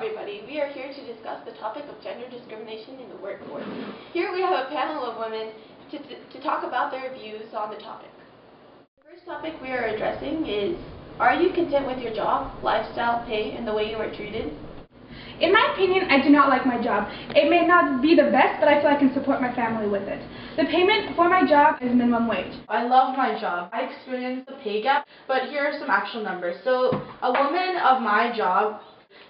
everybody. We are here to discuss the topic of gender discrimination in the workforce. Here we have a panel of women to talk about their views on the topic. The first topic we are addressing is, are you content with your job, lifestyle, pay, and the way you are treated? In my opinion, I do not like my job. It may not be the best, but I feel I can support my family with it. The payment for my job is minimum wage. I love my job. I experienced the pay gap, but here are some actual numbers. So a woman of my job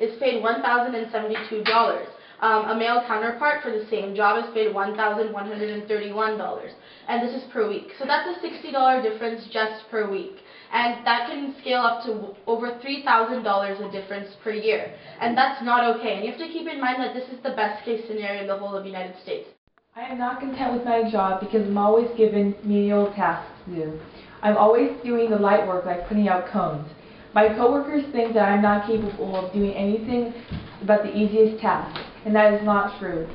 is paid $1,072. A male counterpart for the same job is paid $1,131, and this is per week. So that's a $60 difference just per week. And that can scale up to over $3,000 a difference per year. And that's not okay. And you have to keep in mind that this is the best case scenario in the whole of the United States. I am not content with my job because I'm always given menial tasks to do. I'm always doing the light work like putting out cones. My coworkers think that I'm not capable of doing anything but the easiest tasks, and that is not true.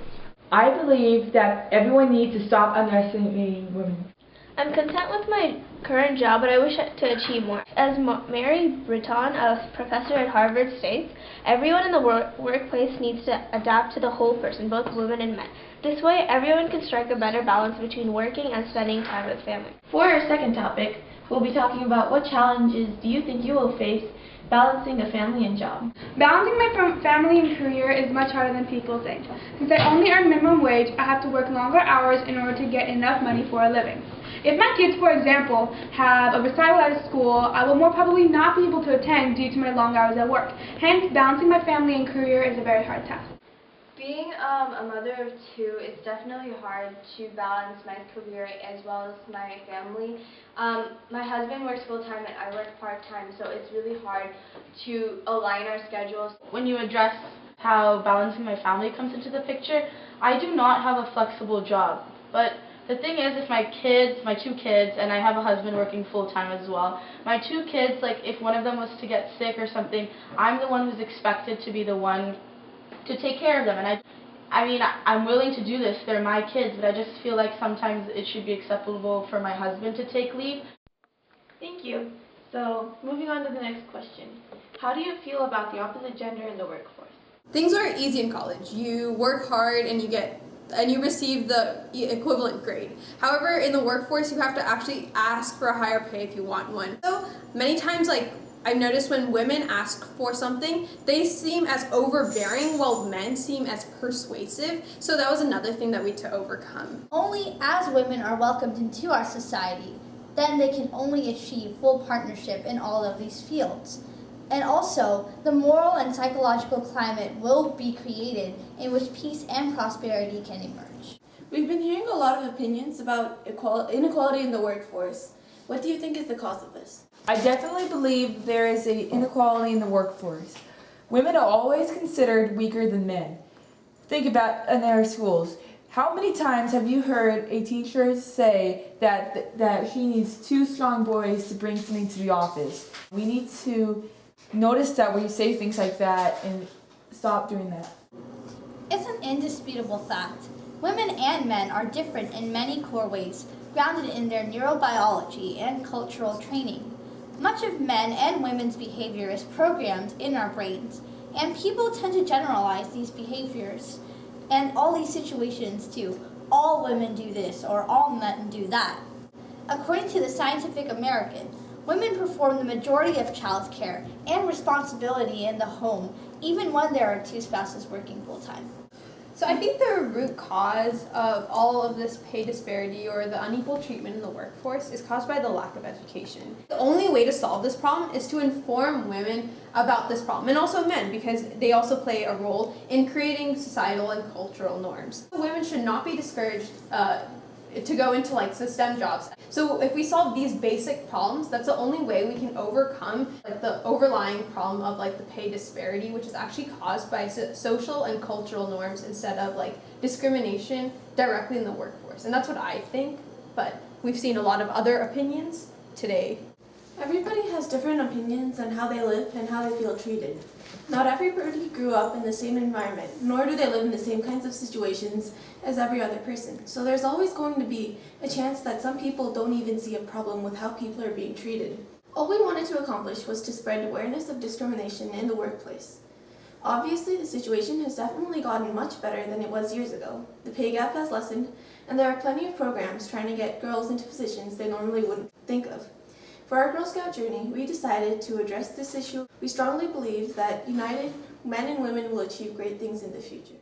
I believe that everyone needs to stop underestimating women. I'm content with my current job, but I wish to achieve more. As Mary Britton, a professor at Harvard, states, everyone in the workplace needs to adapt to the whole person, both women and men. This way, everyone can strike a better balance between working and spending time with family. For our second topic, we'll be talking about what challenges do you think you will face balancing a family and job. Balancing my family and career is much harder than people think. Since I only earn minimum wage, I have to work longer hours in order to get enough money for a living. If my kids, for example, have a recital at school, I will more probably not be able to attend due to my long hours at work. Hence, balancing my family and career is a very hard task. Being a mother of two, it's definitely hard to balance my career as well as my family. My husband works full-time and I work part-time, so it's really hard to align our schedules. When you address how balancing my family comes into the picture, I do not have a flexible job. But the thing is, if my two kids, and I have a husband working full-time as well, my two kids, like if one of them was to get sick or something, I'm the one who's expected to be the one to take care of them. And I'm willing to do this. They're my kids, but I just feel like sometimes it should be acceptable for my husband to take leave. Thank you. So, moving on to the next question. How do you feel about the opposite gender in the workforce? Things are easy in college. You work hard and you receive the equivalent grade. However, in the workforce, you have to actually ask for a higher pay if you want one. So many times, I've noticed when women ask for something, they seem as overbearing while men seem as persuasive. So that was another thing that we had to overcome. Only as women are welcomed into our society, then they can only achieve full partnership in all of these fields. And also, the moral and psychological climate will be created in which peace and prosperity can emerge. We've been hearing a lot of opinions about inequality in the workforce. What do you think is the cause of this? I definitely believe there is an inequality in the workforce. Women are always considered weaker than men. Think about in our schools. How many times have you heard a teacher say that she needs two strong boys to bring something to the office? We need to notice that when you say things like that and stop doing that. It's an indisputable fact. Women and men are different in many core ways, grounded in their neurobiology and cultural training. Much of men and women's behavior is programmed in our brains, and people tend to generalize these behaviors and all these situations to all women do this or all men do that. According to the Scientific American, women perform the majority of child care and responsibility in the home, even when there are two spouses working full-time. So I think the root cause of all of this pay disparity or the unequal treatment in the workforce is caused by the lack of education. The only way to solve this problem is to inform women about this problem, and also men, because they also play a role in creating societal and cultural norms. Women should not be discouraged to go into STEM jobs. So if we solve these basic problems, that's the only way we can overcome the overlying problem of the pay disparity, which is actually caused by social and cultural norms instead of discrimination directly in the workforce. And that's what I think, but we've seen a lot of other opinions today. Everybody has different opinions on how they live and how they feel treated. Not everybody grew up in the same environment, nor do they live in the same kinds of situations as every other person. So there's always going to be a chance that some people don't even see a problem with how people are being treated. All we wanted to accomplish was to spread awareness of discrimination in the workplace. Obviously, the situation has definitely gotten much better than it was years ago. The pay gap has lessened, and there are plenty of programs trying to get girls into positions they normally wouldn't think of. For our Girl Scout journey, we decided to address this issue. We strongly believe that united, men and women will achieve great things in the future.